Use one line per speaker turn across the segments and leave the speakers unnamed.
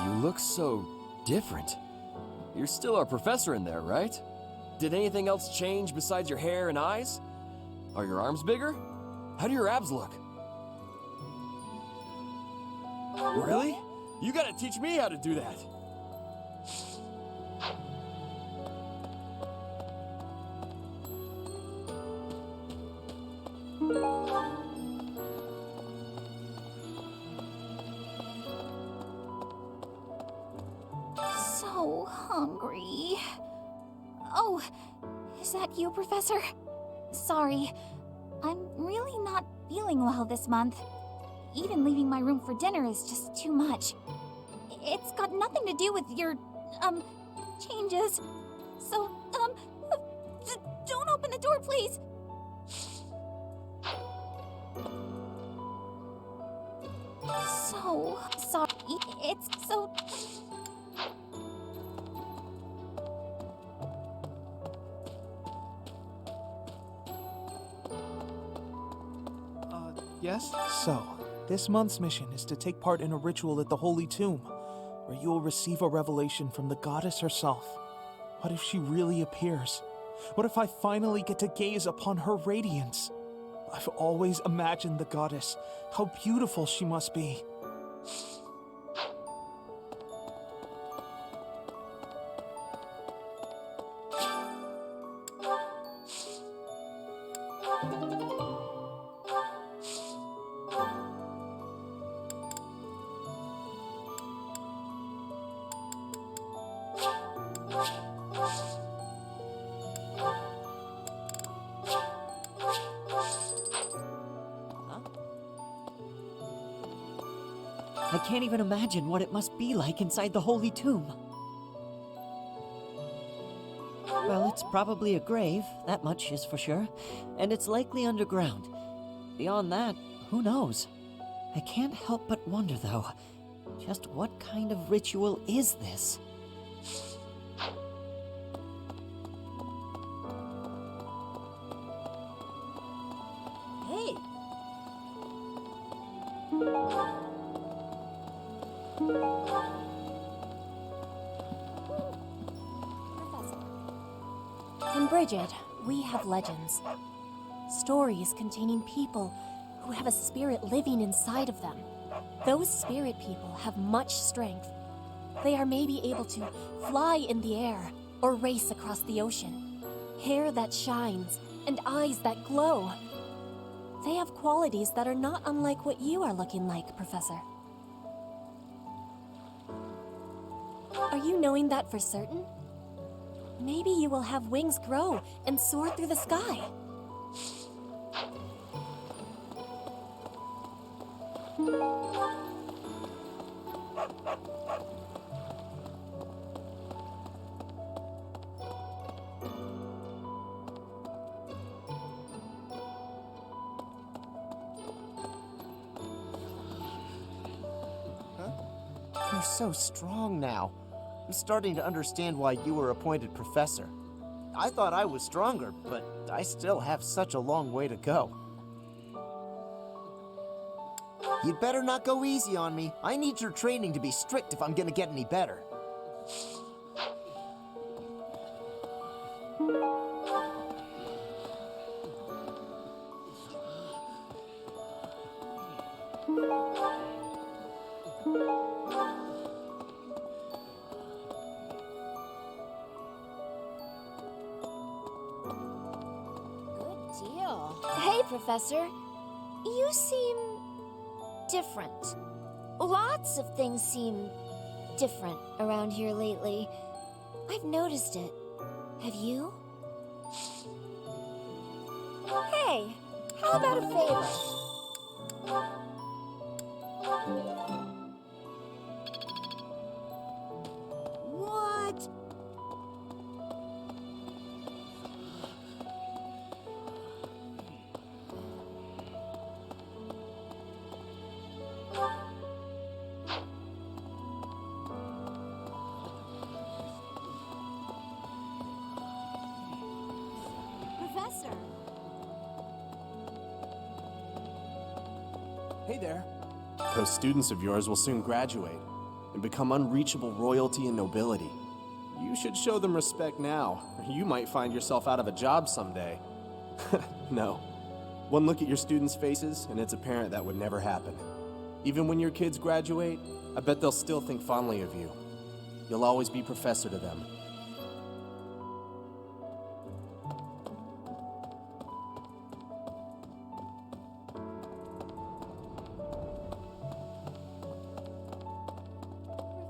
You look so different. You're still our professor in there, right? Did anything else change besides your hair and eyes? Are your arms bigger? How do your abs look? Really? You gotta teach me how to do that.
So hungry. Oh, is that you, Professor? Sorry, I'm really not feeling well this month. Even leaving my room for dinner is just too much. It's got nothing to do with your, changes. So, don't open the door, please. So sorry. It's so...
Yes? So, this month's mission is to take part in a ritual at the Holy Tomb, where you will receive a revelation from the goddess herself. What if she really appears? What if I finally get to gaze upon her radiance? I've always imagined the goddess, how beautiful she must be.
I can't even imagine what it must be like inside the Holy Tomb. Well, it's probably a grave, that much is for sure, and it's likely underground. Beyond that, who knows? I can't help but wonder, though, just what kind of ritual is this?
Hey! Professor. In Bridget, we have legends. Stories containing people who have a spirit living inside of them. Those spirit people have much strength. They are maybe able to fly in the air or race across the ocean. Hair that shines and eyes that glow. They have qualities that are not unlike what you are looking like, Professor. Are you knowing that for certain? Maybe you will have wings grow and soar through the sky.
You're so strong now. I'm starting to understand why you were appointed professor. I thought I was stronger, but I still have such a long way to go. You'd better not go easy on me. I need your training to be strict if I'm gonna get any better.
Hey, Professor. You seem different. Lots of things seem different around here lately. I've noticed it. Have you? Hey, how about a favor? What? Professor!
Hey there.
Those students of yours will soon graduate and become unreachable royalty and nobility. You should show them respect now, or you might find yourself out of a job someday. No. One look at your students' faces, and it's apparent that would never happen. Even when your kids graduate, I bet they'll still think fondly of you. You'll always be professor to them.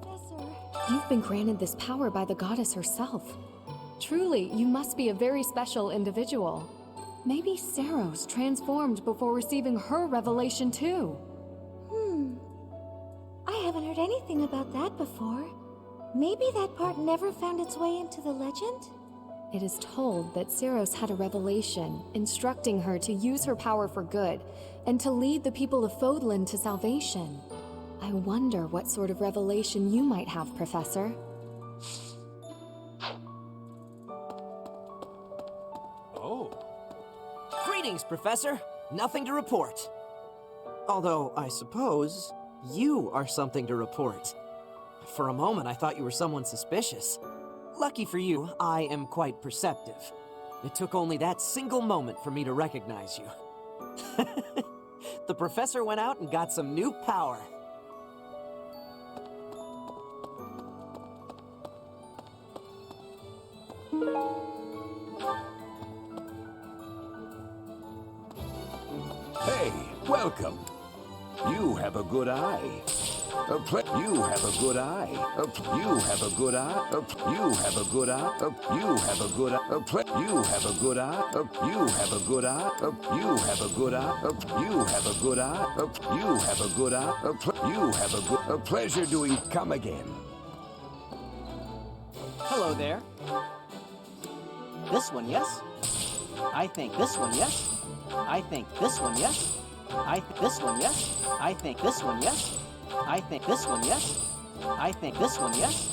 Professor.
You've been granted this power by the goddess herself. Truly, you must be a very special individual. Maybe Saros transformed before receiving her revelation too.
I haven't heard anything about that before. Maybe that part never found its way into the legend?
It is told that Saros had a revelation instructing her to use her power for good and to lead the people of Fodlan to salvation. I wonder what sort of revelation you might have, Professor.
Oh.
Greetings, Professor. Nothing to report. Although, I suppose, you are something to report. For a moment, I thought you were someone suspicious. Lucky for you, I am quite perceptive. It took only that single moment for me to recognize you. The professor went out and got some new power.
Hey, welcome. You have a good eye. You have a good eye. You have a good eye. You have a good eye. You have a good eye. You have a good eye. You have a good eye. You have a good eye. You have a good eye. You have a good eye. You have a good pleasure doing. Come again.
Hello there. This one, yes? I think this one, yes? I think this one, yes? I think this one, yes? I think this one, yes? I think this one, yes? I think this one, yes?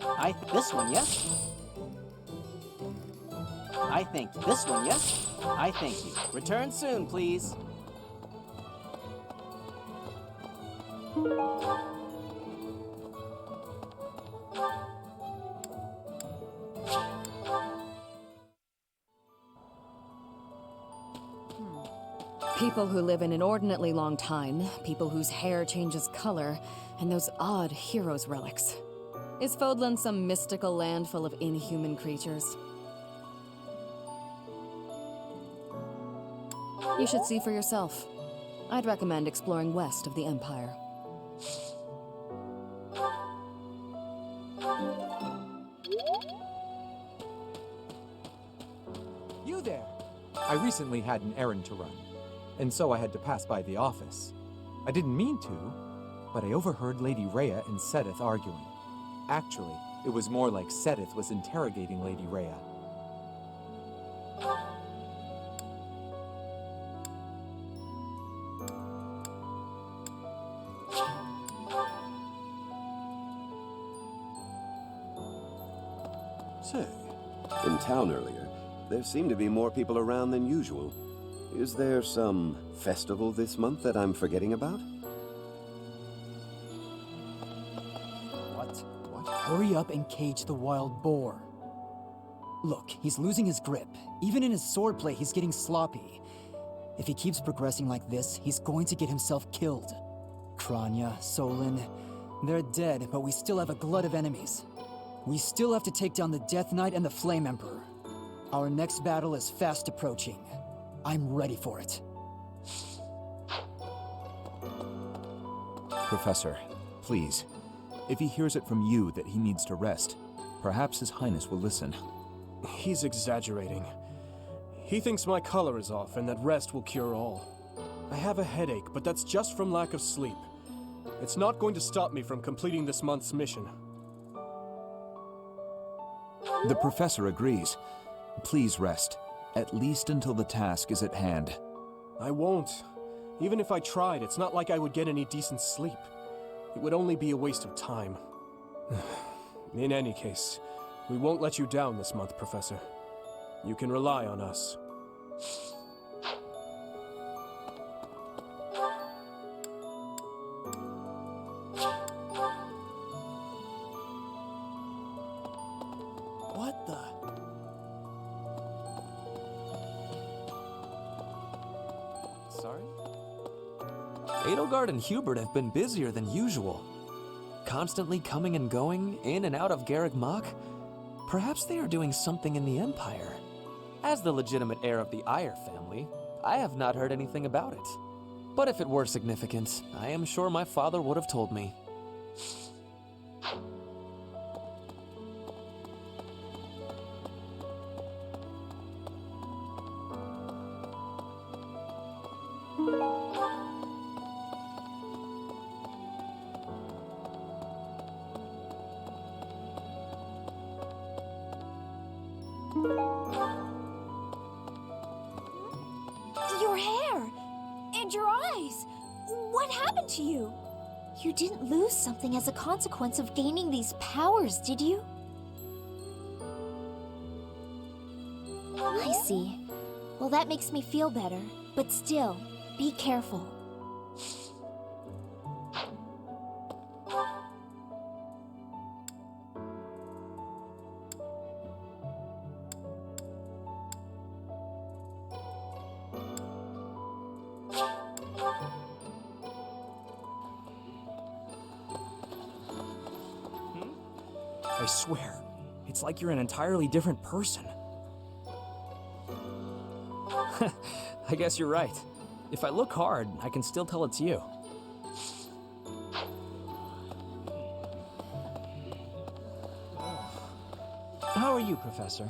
I think this one, yes? I think this one, yes? I thank you. Return soon, please.
People who live an inordinately long time, people whose hair changes color, and those odd heroes' relics. Is Fodlan some mystical land full of inhuman creatures? You should see for yourself. I'd recommend exploring west of the Empire.
You there.
I recently had an errand to run, and so I had to pass by the office. I didn't mean to, but I overheard Lady Rhea and Sedith arguing. Actually, it was more like Sedith was interrogating Lady Rhea.
Say, in town earlier, there seemed to be more people around than usual. Is there some festival this month that I'm forgetting about?
What? Hurry up and cage the wild boar. Look, he's losing his grip. Even in his swordplay, he's getting sloppy. If he keeps progressing like this, he's going to get himself killed. Kranya, Solon, they're dead, but we still have a glut of enemies. We still have to take down the Death Knight and the Flame Emperor. Our next battle is fast approaching. I'm ready for it.
Professor, please. If he hears it from you that he needs to rest, perhaps His Highness will listen.
He's exaggerating. He thinks my color is off and that rest will cure all. I have a headache, but that's just from lack of sleep. It's not going to stop me from completing this month's mission.
The Professor agrees. Please rest, at least until the task is at hand.
I won't. Even if I tried, it's not like I would get any decent sleep. It would only be a waste of time. In any case, we won't let you down this month, Professor. You can rely on us.
What the?
Sorry? Edelgard and Hubert have been busier than usual. Constantly coming and going, in and out of Garreg Mach. Perhaps they are doing something in the Empire. As the legitimate heir of the Eyre family, I have not heard anything about it. But if it were significant, I am sure my father would have told me.
Your hair! And your eyes! What happened to you? You didn't lose something as a consequence of gaining these powers, did you? I see. Well, that makes me feel better. But still, be careful.
I swear, it's like you're an entirely different person. I guess you're right. If I look hard, I can still tell it's you.
How are you, Professor?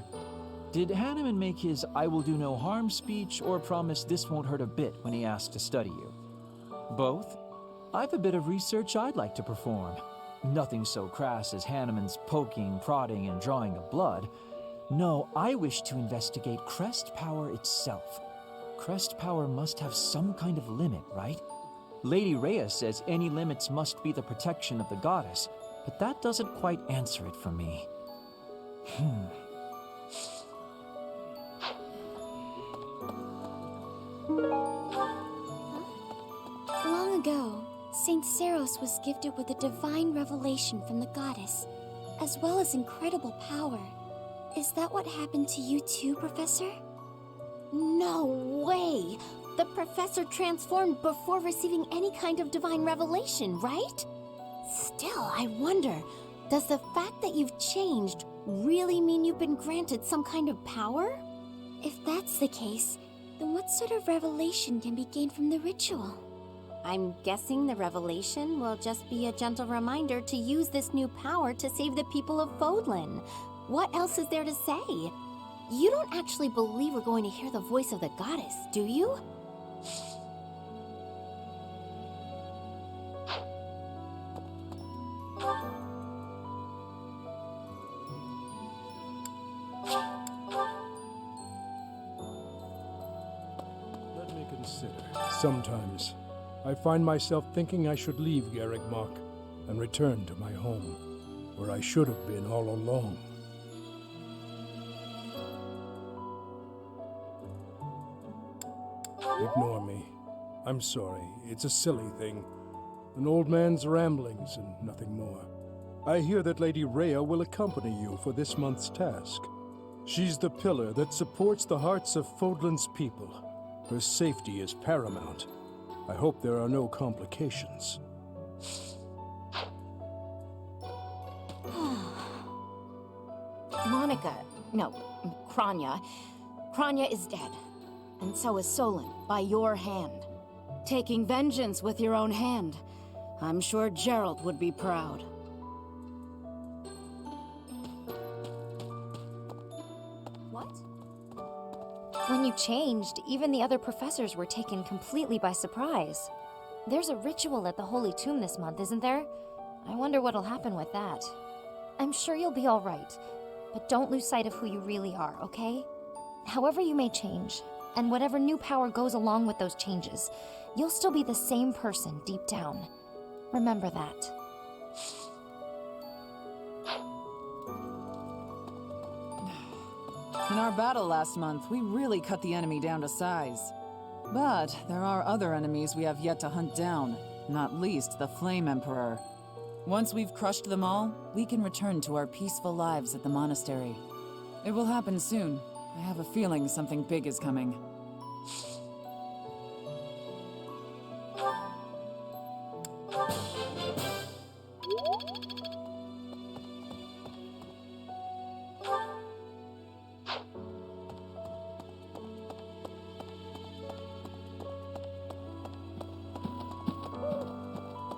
Did Hanneman make his I will do no harm speech or promise this won't hurt a bit when he asked to study you? Both? I've a bit of research I'd like to perform. Nothing so crass as Hanneman's poking, prodding, and drawing of blood. No, I wish to investigate crest power itself. Crest power must have some kind of limit, right? Lady Rhea says any limits must be the protection of the goddess, but that doesn't quite answer it for me.
Long ago, Saint Seros was gifted with a divine revelation from the goddess, as well as incredible power. Is that what happened to you too, Professor? No way! The Professor transformed before receiving any kind of divine revelation, right? Still, I wonder, does the fact that you've changed really mean you've been granted some kind of power? If that's the case, then what sort of revelation can be gained from the ritual? I'm guessing the revelation will just be a gentle reminder to use this new power to save the people of Fodlan. What else is there to say? You don't actually believe we're going to hear the voice of the goddess, do you?
Let me consider. Sometimes I find myself thinking I should leave Garreg Mach and return to my home, where I should have been all along. Ignore me. I'm sorry. It's a silly thing. An old man's ramblings and nothing more. I hear that Lady Rhea will accompany you for this month's task. She's the pillar that supports the hearts of Fodlan's people. Her safety is paramount. I hope there are no complications.
Monica, no, Kranya. Kranya is dead. And so is Solon, by your hand. Taking vengeance with your own hand. I'm sure Gerald would be proud.
What?
When you changed, even the other professors were taken completely by surprise. There's a ritual at the Holy Tomb this month, isn't there? I wonder what'll happen with that. I'm sure you'll be all right, but don't lose sight of who you really are, okay? However you may change, and whatever new power goes along with those changes, you'll still be the same person deep down. Remember that.
In our battle last month, we really cut the enemy down to size. But there are other enemies we have yet to hunt down, not least the Flame Emperor. Once we've crushed them all, we can return to our peaceful lives at the monastery. It will happen soon. I have a feeling something big is coming.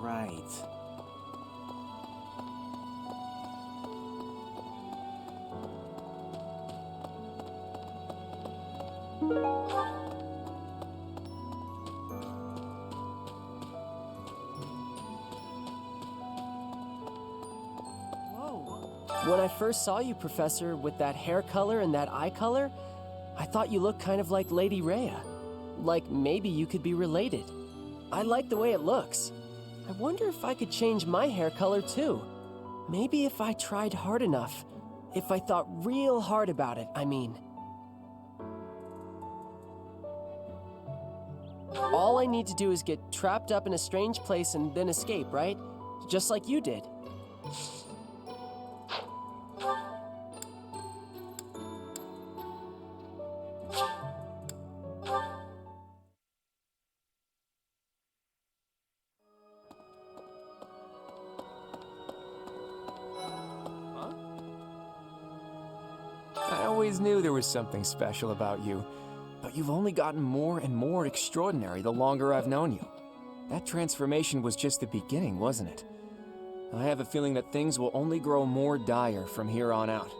Right.
When I first saw you, Professor, with that hair color and that eye color, I thought you looked kind of like Lady Rhea. Like maybe you could be related. I like the way it looks. I wonder if I could change my hair color too. Maybe if I tried hard enough. If I thought real hard about it, I mean. All I need to do is get trapped up in a strange place and then escape, right? Just like you did.
I always knew there was something special about you, but you've only gotten more and more extraordinary the longer I've known you. That transformation was just the beginning, wasn't it? I have a feeling that things will only grow more dire from here on out.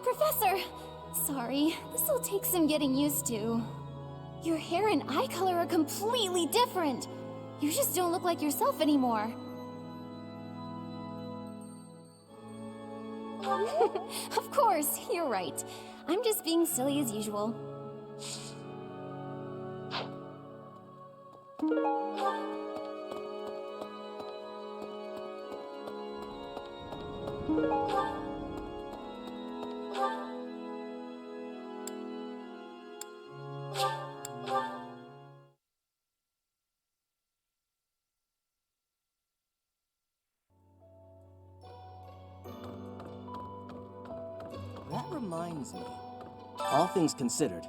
Professor! Sorry, this'll take some getting used to. Your hair and eye color are completely different. You just don't look like yourself anymore. Of course, you're right. I'm just being silly as usual.
That reminds me. All things considered,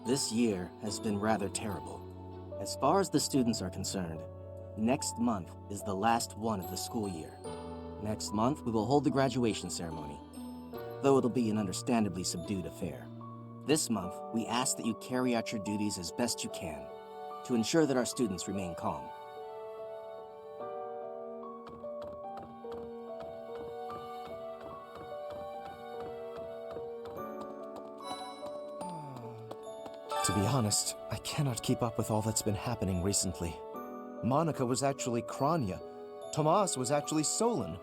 this year has been rather terrible. As far as the students are concerned, next month is the last one of the school year. Next month, we will hold the graduation ceremony, though it'll be an understandably subdued affair. This month, we ask that you carry out your duties as best you can to ensure that our students remain calm.
To be honest, I cannot keep up with all that's been happening recently. Monica was actually Kranya. Tomas was actually Solon.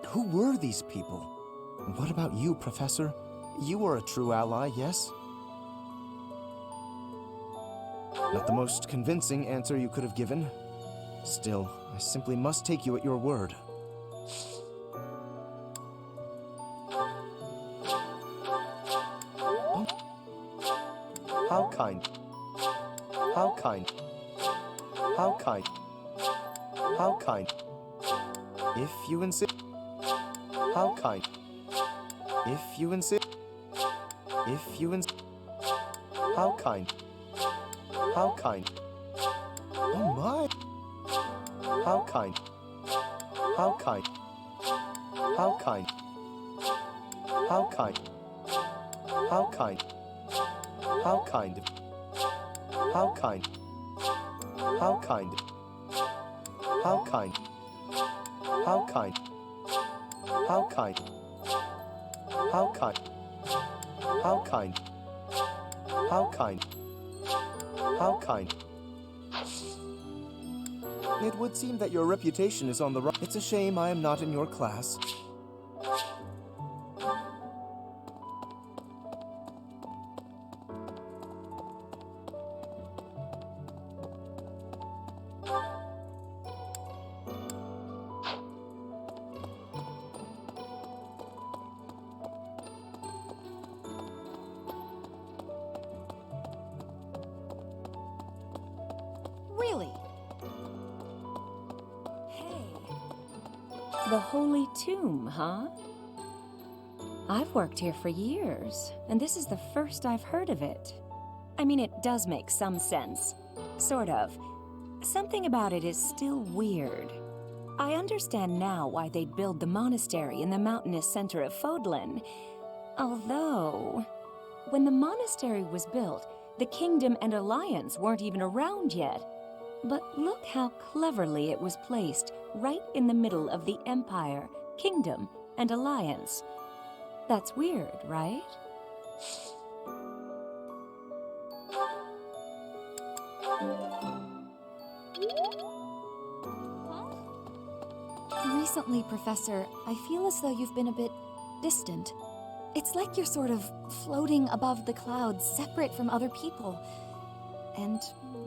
Who were these people? What about you, Professor? You were a true ally, yes? Not the most convincing answer you could have given. Still, I simply must take you at your word. How kind. How kind. How kind. How kind. If you insist. How kind. If you insist. If you insist. How kind. How kind. Oh my. How kind. How kind. How kind. How kind. How kind. How kind. How kind. How kind. How kind. How kind. How kind. How kind. How kind. How kind. How kind. It would seem that your reputation is on the rise. It's a shame I am not in your class.
The Holy Tomb, huh? I've worked here for years, and this is the first I've heard of it. I mean, it does make some sense. Sort of. Something about it is still weird. I understand now why they'd build the monastery in the mountainous center of Fodlan. Although, when the monastery was built, the Kingdom and Alliance weren't even around yet. But look how cleverly it was placed, right in the middle of the Empire, Kingdom, and Alliance. That's weird, right?
Recently, Professor, I feel as though you've been a bit distant. It's like you're sort of floating above the clouds, separate from other people. And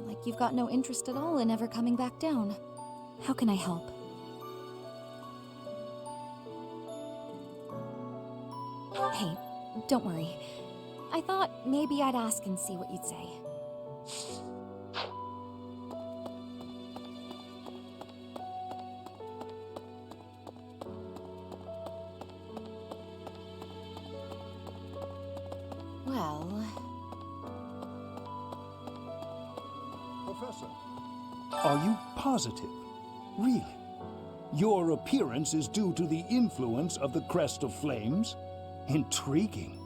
like you've got no interest at all in ever coming back down. How can I help? Hey, don't worry. I thought maybe I'd ask and see what you'd say.
Well...
Professor, are you positive? Really? Your appearance is due to the influence of the Crest of Flames? Intriguing.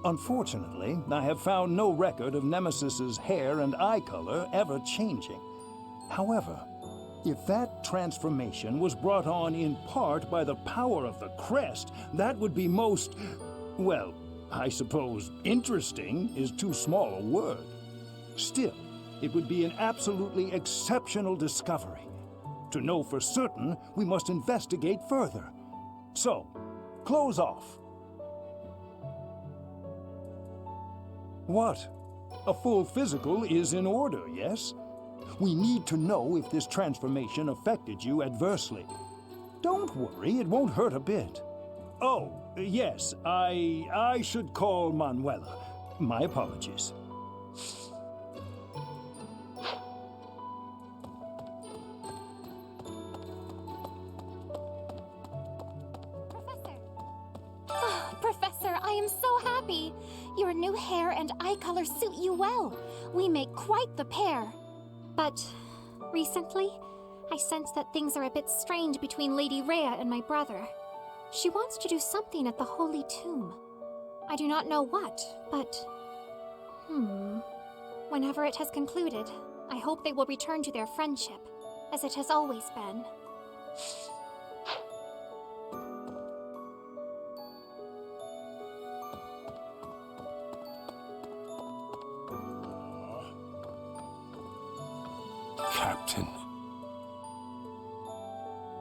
Unfortunately, I have found no record of Nemesis's hair and eye color ever changing. However, if that transformation was brought on in part by the power of the crest, that would be most, well, I suppose interesting is too small a word. Still, it would be an absolutely exceptional discovery. To know for certain, we must investigate further. So, close off. What? A full physical is in order, yes? We need to know if this transformation affected you adversely. Don't worry, it won't hurt a bit. Oh, yes, I should call Manuela. My apologies.
Professor, I am so happy! Your new hair and eye color suit you well. We make quite the pair. But recently, I sense that things are a bit strained between Lady Rhea and my brother. She wants to do something at the Holy Tomb. I do not know what, but... Whenever it has concluded, I hope they will return to their friendship, as it has always been.
Captain.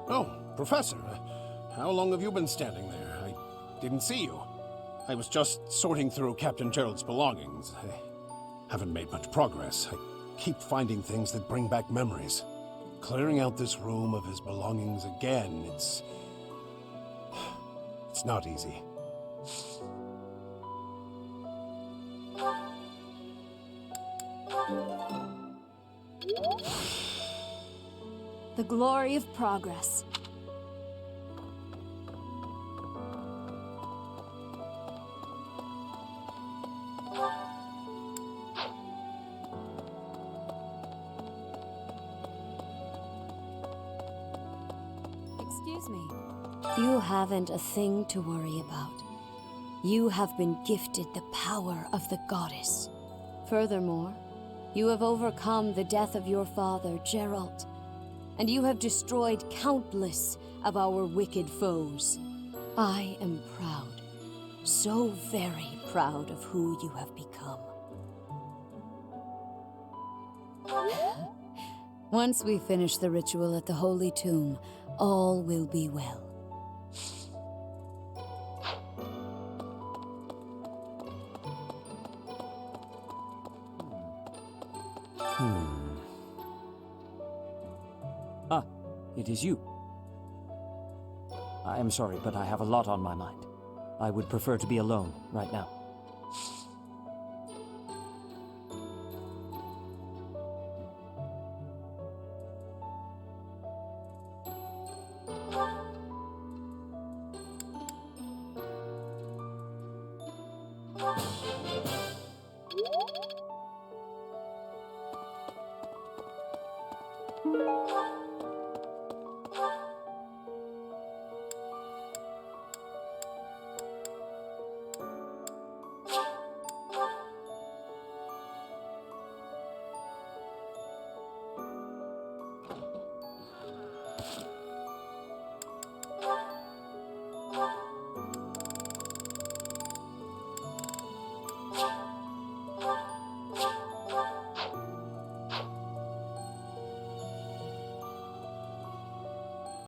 Oh, Professor. How long have you been standing there? I didn't see you. I was just sorting through Captain Gerald's belongings. I haven't made much progress. I keep finding things that bring back memories. Clearing out this room of his belongings again, it's not easy.
The glory of progress.
Excuse me. You haven't a thing to worry about. You have been gifted the power of the goddess. Furthermore, you have overcome the death of your father, Gerald, and you have destroyed countless of our wicked foes. I am proud, so very proud of who you have become. Once we finish the ritual at the Holy Tomb, all will be well.
Ah, it is you. I am sorry, but I have a lot on my mind. I would prefer to be alone right now.